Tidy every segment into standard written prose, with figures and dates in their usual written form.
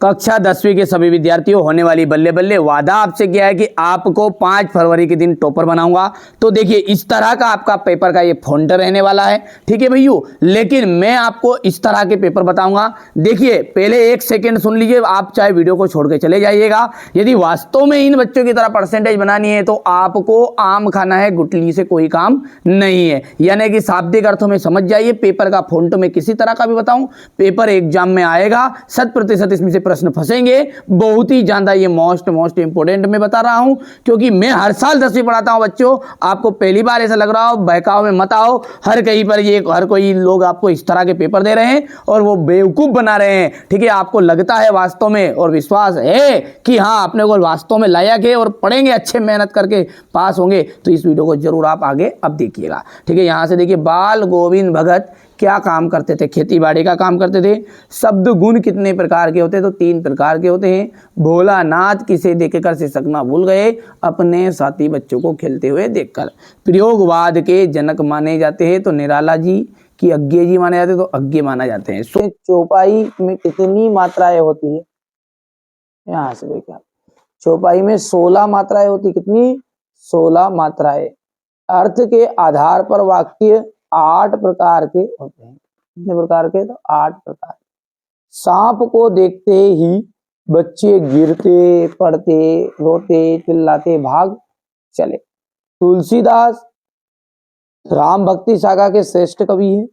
कक्षा 10वीं के सभी विद्यार्थियों, होने वाली बल्ले बल्ले। वादा आपसे किया है कि आपको 5 फरवरी के दिन टॉपर बनाऊंगा। तो देखिए इस तरह का आपका पेपर का ये फॉन्ट रहने वाला है, ठीक है भैया। लेकिन मैं आपको इस तरह के पेपर बताऊंगा। देखिए पहले 1 सेकेंड सुन लीजिए, आप चाहे वीडियो को छोड़ के चले जाइएगा। यदि वास्तव में इन बच्चों की तरह परसेंटेज बनानी है तो आपको आम खाना है, गुटली से कोई काम नहीं है। यानी कि शाब्दिक अर्थों में समझ जाइए। पेपर का फॉन्ट में किसी तरह का भी बताऊं, पेपर एग्जाम में आएगा, 100% इसमें से प्रश्न फंसेंगे बहुत ही ज्यादा। ये मोस्ट इंपोर्टेंट मैं बता रहा हूं, क्योंकि मैं हर साल 10वीं पढ़ाता हूं बच्चों। आपको पहली बार ऐसा लग रहा हो, बहकाव में मत आओ। हर कहीं पर ये हर कोई लोग आपको इस तरह के पेपर दे रहे हैं और वो बेवकूफ बना रहे हैं, ठीक है। आपको लगता है वास्तव में और विश्वास है कि हाँ अपने को वास्तव में लायक है और पढ़ेंगे अच्छे, मेहनत करके पास होंगे, तो इस वीडियो को जरूर आप आगे अब देखिएगा, ठीक है। यहां से देखिए, बाल गोविंद भगत क्या काम करते थे? खेती बाड़ी का काम करते थे। शब्द गुण कितने प्रकार के होते हैं? तो 3 प्रकार के होते हैं। भोलानाथ किसे देखकर से सकना भूल गए? अपने साथी बच्चों को खेलते हुए देखकर। प्रयोगवाद के जनक माने जाते हैं तो निराला जी की अज्ञे जी माने जाते हैं, तो अज्ञे माना जाते हैं। चौपाई में कितनी मात्राएं होती है? यहां से देखिए, चौपाई में 16 मात्राएं होती। कितनी? 16 मात्राएं। अर्थ के आधार पर वाक्य 8 प्रकार के होते हैं। कितने प्रकार के? तो 8 प्रकार। सांप को देखते ही बच्चे गिरते, पड़ते, रोते, चिल्लाते, भाग चले। तुलसीदास राम भक्ति सागा के श्रेष्ठ कवि हैं।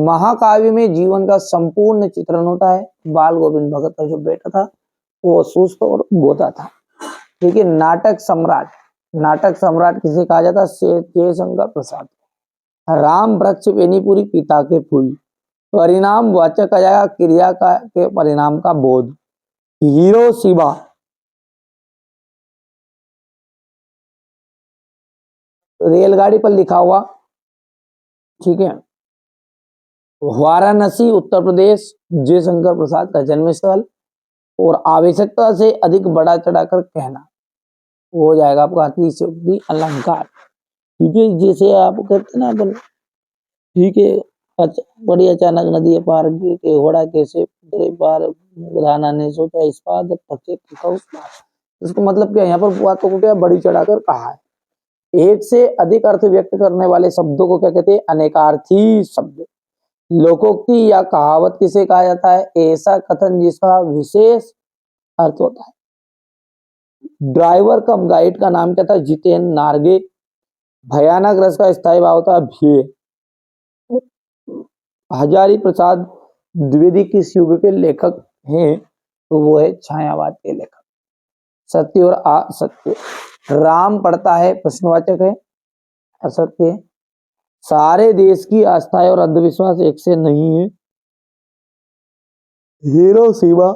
महाकाव्य में जीवन का संपूर्ण चित्रण होता है। बाल गोविंद भगत का जो बेटा था वो सुस्त और बोधा था, ठीक है। नाटक सम्राट, नाटक सम्राट किसे कहा जाता? जयशंकर प्रसाद। राम वृक्ष बेनीपुरी पिता के फूल। परिणाम वाचक आ जाएगा क्रिया का के परिणाम का बोध। हिरोशिमा, रेलगाड़ी पर लिखा हुआ, ठीक है। वाराणसी उत्तर प्रदेश, जयशंकर प्रसाद का जन्म स्थल। और आवश्यकता से अधिक बढ़ा चढ़ाकर कहना, वो हो जाएगा आपका अतिशयोक्ति अलंकार, ठीक है। जैसे आप कहते ना अपन, ठीक है, बड़ी अचानक नदी पार के घोड़ा कैसे पार, राणा ने सोचा इस पार जब पक्षी उस पार। इसको मतलब क्या, यहाँ पर बातों को क्या बड़ी चढ़ाकर कहा है। एक से अधिक अर्थ व्यक्त करने वाले शब्दों को क्या कहते हैं? अनेकार्थी शब्द। लोकोक्ति या कहावत किसे कहा जाता है? ऐसा कथन जिसका विशेष अर्थ होता है। ड्राइवर कम गाइड का नाम क्या था? जितेन नार्गे। भयानक रस का स्थायी भाव था भय। हजारी प्रसाद द्विवेदी किस युग के लेखक हैं? तो वो है छायावाद के लेखक। सत्य और असत्य। राम पढ़ता है, प्रश्नवाचक है, असत्य है। सारे देश की आस्थाएं और अंधविश्वास एक से नहीं है। हिरोशिमा,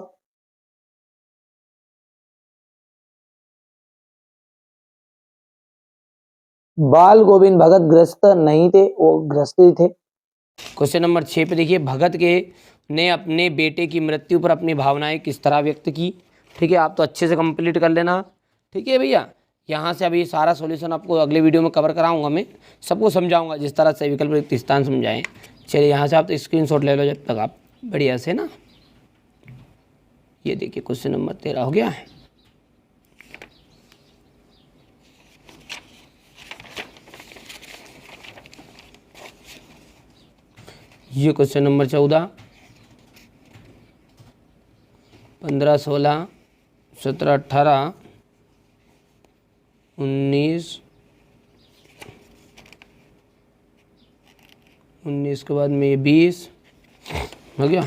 बाल गोविंद भगत ग्रस्त नहीं थे, वो ग्रस्त ही थे। क्वेश्चन नंबर 6 पे देखिए, भगत के ने अपने बेटे की मृत्यु पर अपनी भावनाएं किस तरह व्यक्त की? ठीक है, आप तो अच्छे से कंप्लीट कर लेना, ठीक है भैया। यहाँ से अभी सारा सॉल्यूशन आपको अगले वीडियो में कवर कराऊंगा, मैं सबको समझाऊंगा जिस तरह से विकल्प रिक्त स्थान समझाएं। चलिए यहाँ से आप तो स्क्रीनशॉट ले लो जब तक आप बढ़िया से ना। ये देखिए क्वेश्चन नंबर 13 हो गया है। ये क्वेश्चन नंबर 14, 15, 16, 17, 18, 19 के बाद में ये 20 हो गया।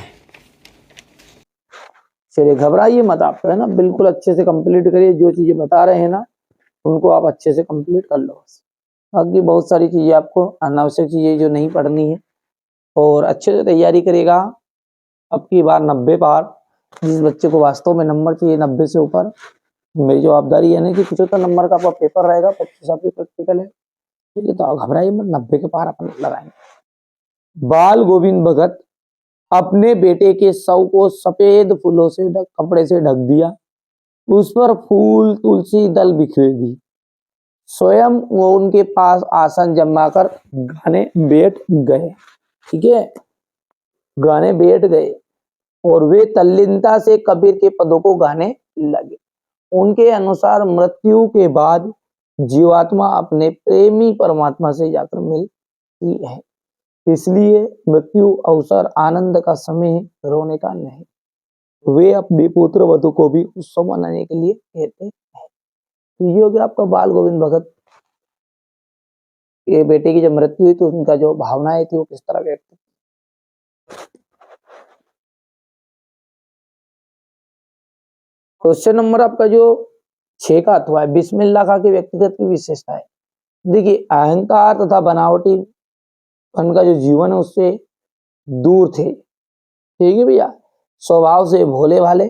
चलिए घबराइए मत, आप है ना, बिल्कुल अच्छे से कंप्लीट करिए। जो चीजें बता रहे हैं ना उनको आप अच्छे से कंप्लीट कर लो बस। बाकी बहुत सारी चीजें आपको अनावश्यक चीजें जो नहीं पढ़नी है, और अच्छे से तैयारी करेगा। अब की बार 90 पार, जिस बच्चे को वास्तव में नंबर चाहिए 90 से ऊपर, मेरी जवाबदारी है ना कि 75 नंबर का आपका पेपर रहेगा, 25 आपकी प्रैक्टिकल है, ठीक है। तो आप घबराइए मत, 90 के पार अपन लगाएंगे। बाल गोविंद भगत अपने बेटे के शव को सफेद फूलों से कपड़े से ढक दिया, उस पर फूल तुलसी दल बिखरे दी, स्वयं वो उनके पास आसन जमाकर गाने बैठ गए, ठीक है, गाने बैठ गए। और वे तल्लीनता से कबीर के पदों को गाने लगे। उनके अनुसार मृत्यु के बाद जीवात्मा अपने प्रेमी परमात्मा से जाकर मिलती है, इसलिए मृत्यु अवसर आनंद का समय है, रोने का नहीं। वे अपने पुत्र वधु को भी उत्सव मनाने के लिए कहते हैं। तो ये हो गया आपका बाल गोविंद भगत के बेटे की जब मृत्यु हुई तो उनका जो भावनाएं थी वो किस तरह व्यक्त। क्वेश्चन नंबर आपका जो 6 का अथवा है, बिस्मिल्लाह खां की व्यक्तिगत की विशेषता है। देखिए, अहंकार तथा बनावटी का जो जीवन है उससे दूर थे, ठीक है भैया। स्वभाव से भोले भाले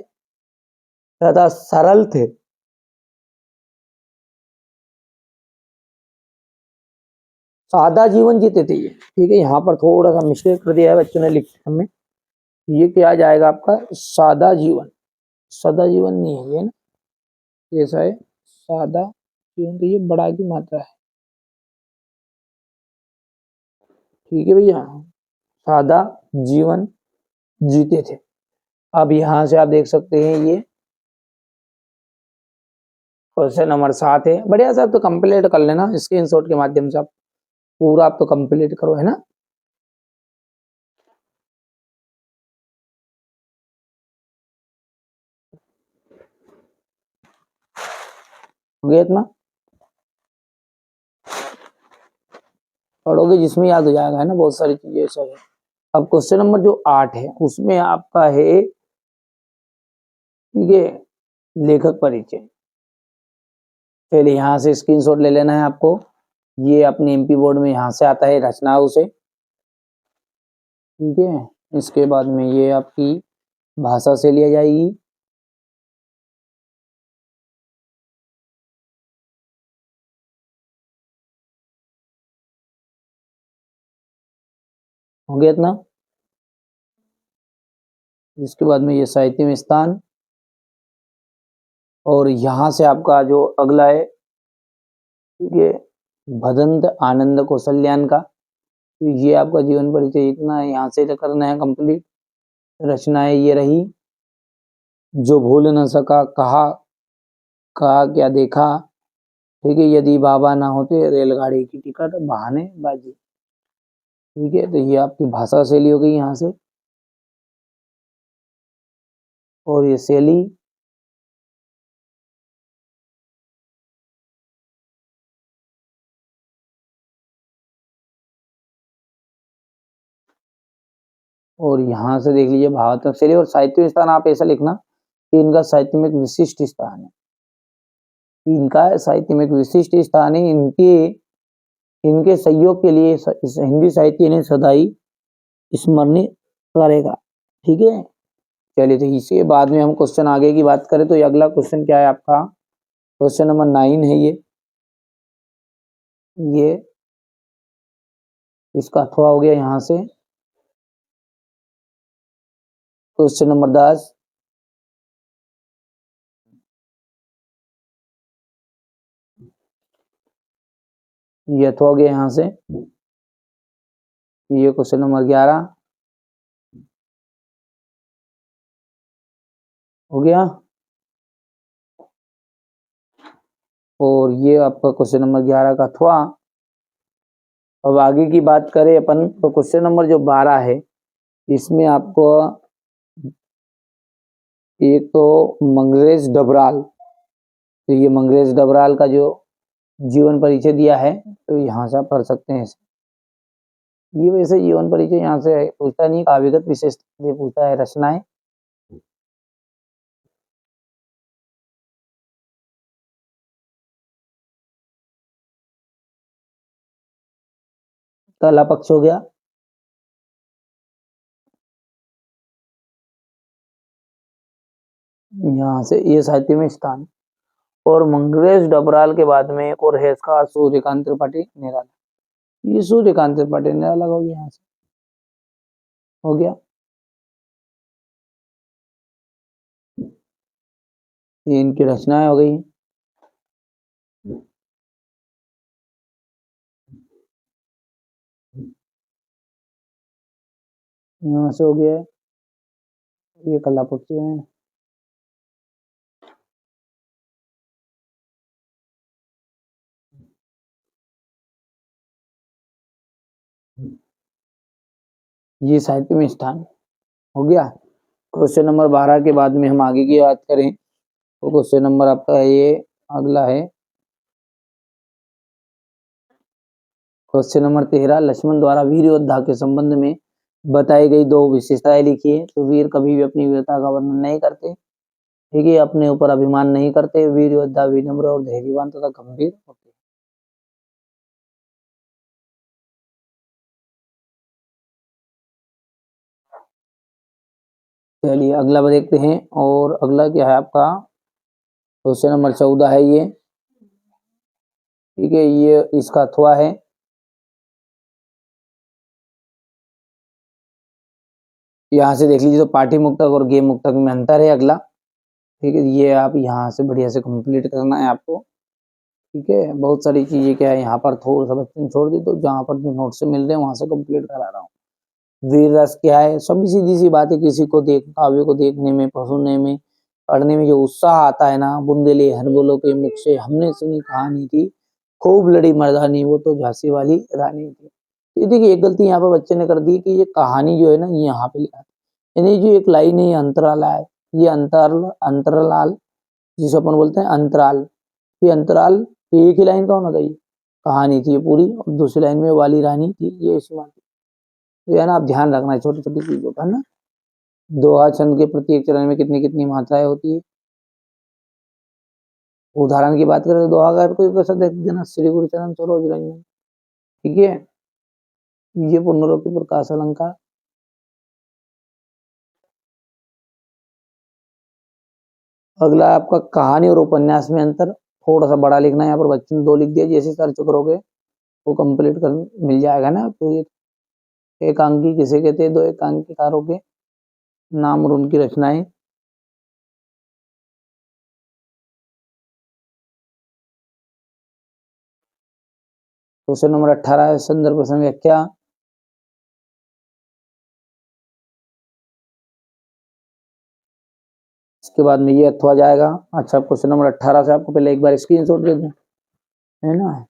तथा सरल थे। सादा जीवन जीते थे ये, ठीक है। यहाँ पर थोड़ा सा मिस्टेक कर दिया है बच्चों ने लिखने में। ये क्या जाएगा आपका सादा जीवन, सदा जीवन नहीं है ये ना, कैसा है सादा जीवन, तो ये बड़ा की मात्रा है, ठीक है भैया। सादा जीवन जीते थे। अब यहां से आप देख सकते हैं ये क्वेश्चन नंबर 7 है। बढ़िया से आप तो कंप्लीट कर लेना स्क्रीनशॉट के माध्यम से, आप पूरा आप तो कंप्लीट करो, है ना। हो गया इतना, पढ़ोगे जिसमें याद हो जाएगा, है ना, बहुत सारी चीजें ऐसा है। अब क्वेश्चन नंबर जो 8 है उसमें आपका है, ठीक है, लेखक परिचय। पहले यहाँ से स्क्रीनशॉट ले लेना है आपको। ये अपने एमपी बोर्ड में यहाँ से आता है रचनाओं से, ठीक है। इसके बाद में ये आपकी भाषा से लिया जाएगी। हो गया इतना। इसके बाद में ये साहित्य में स्थान, और यहाँ से आपका जो अगला है, ठीक है, भदंत आनंद कौशल्यान का। तो ये आपका जीवन परिचय इतना है, यहाँ से करना है कंप्लीट। रचनाएं ये रही, जो भूल न सका, कहा कहा क्या देखा, ठीक है, यदि बाबा ना होते, रेलगाड़ी की टिकट, बहाने बाजी, ठीक है। तो ये आपकी भाषा शैली हो गई यहाँ से, और ये शैली, और यहाँ से देख लीजिए भावात्मक शैली। और साहित्य स्थान आप ऐसा लिखना कि इनका साहित्य में एक विशिष्ट स्थान है, इनका साहित्य में एक विशिष्ट स्थान है। इनके सहयोग के लिए हिंदी साहित्य ने सदाई स्मरणीय करेगा, ठीक है। चलिए, तो इसके बाद में हम क्वेश्चन आगे की बात करें तो ये अगला क्वेश्चन क्या है आपका, क्वेश्चन नंबर 9 है ये इसका अथवा हो गया यहाँ से। क्वेश्चन नंबर 10, ये अथवा हो गया यहाँ से। ये क्वेश्चन नंबर 11 हो गया, और ये आपका क्वेश्चन नंबर 11 का अथवा। अब आगे की बात करें अपन तो क्वेश्चन नंबर जो 12 है इसमें आपको एक तो मंगरेश डबराल, तो ये मंगरेश डबराल का जो जीवन परिचय दिया है, तो यहाँ से आप पढ़ सकते हैं। ये वैसे जीवन परिचय यहाँ से पूछता नहीं, काव्यगत विशेषता से पूछता है, रचनाएं। कला पक्ष हो गया, यहाँ से ये साहित्य में स्थान। और मंगरेश डबराल के बाद में एक और है इसका सूर्यकांत त्रिपाठी निराला। ये सूर्यकांत त्रिपाठी निराला हो गया, यहाँ से हो गया। ये इनकी रचनाएं हो गई, यहाँ से हो गया है। ये कला पूछी है। ये साहित्य में स्थान हो गया। क्वेश्चन नंबर 12 के बाद में हम आगे की बात करें तो क्वेश्चन नंबर आपका ये अगला है क्वेश्चन नंबर 13, लक्ष्मण द्वारा वीर योद्धा के संबंध में बताई गई दो विशेषताएं लिखिए। तो वीर कभी भी अपनी वीरता का वर्णन नहीं करते, ठीक है, अपने ऊपर अभिमान नहीं करते, वीर योद्धा विनम्र और धैर्यवान तथा गंभीर होते हैं। चलिए अगला देखते हैं, और अगला क्या है आपका क्वेश्चन नंबर 14 है ये, ठीक है, ये इसका अथवा है। यहाँ से देख लीजिए तो पाठी मुक्तक और गेय मुक्तक में अंतर है अगला, ठीक है, ये आप यहाँ से बढ़िया से कंप्लीट करना है आपको, ठीक है। बहुत सारी चीजें क्या है यहाँ पर थोड़ा सा बच्चे ने छोड़ दी, तो जहाँ पर जो नोट से मिल रहे हैं वहां से कंप्लीट करा रहा हूँ। वीर रस क्या है, सभी सीधी सी बात है, किसी को काव्य को देखने में, पढ़ने में, पढ़ने में जो उत्साह आता है ना, बुंदेले हर बोलो के मुख से हमने सुनी कहानी थी, खूब लड़ी मर्दानी वो तो झांसी वाली रानी थी। ये देखिए एक गलती यहाँ पर बच्चे ने कर दी कि ये कहानी जो है ना ये यहाँ पे लिखा है, यानी जो एक लाइन है ये अंतराल है, ये अंतराल जिसे अपन बोलते हैं अंतराल, ये अंतराल एक ही लाइन का होना चाहिए, कहानी थी ये पूरी, और दूसरी लाइन में वाली रानी थी, ये इसी बात, तो है ना आप ध्यान रखना है छोटी छोटी चीजों का, है ना। दोहा छंद के प्रत्येक चरण में कितनी कितनी मात्राएं होती है। उदाहरण की बात करें तो दोहा का कोई कैसा देख देना, श्री गुरु चरण सरोज रंजन, ठीक है, ये पुनरुक्ति प्रकाश अलंकार। अगला आपका कहानी और उपन्यास में अंतर, थोड़ा सा बड़ा लिखना है, यहाँ पर बच्चों ने 2 लिख दिया, जैसे सर्च करोगे वो कंप्लीट कर मिल जाएगा ना। तो ये एकांकी किसे कहते हैं, 2 एकांकीकारों के नाम और उनकी रचनाएं। क्वेश्चन नंबर 18 है संदर्भ प्रसंग व्याख्या। इसके बाद में ये अथवा जाएगा। अच्छा क्वेश्चन नंबर 18 से आपको पहले एक बार स्क्रीनशॉट दे दूं, है ना।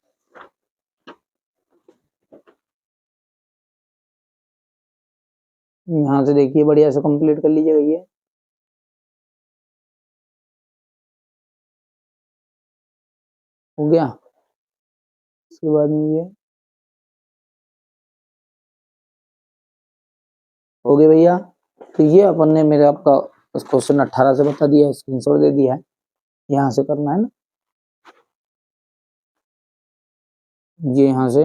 यहाँ से देखिए बढ़िया से कंप्लीट कर लीजिएगा ये। हो गया। इसके बाद में ये हो गया भैया। तो ये अपन ने मेरे आपका क्वेश्चन 18 से बता दिया, स्क्रीनशॉट दे दिया है, यहाँ से करना है ना, ये यहाँ से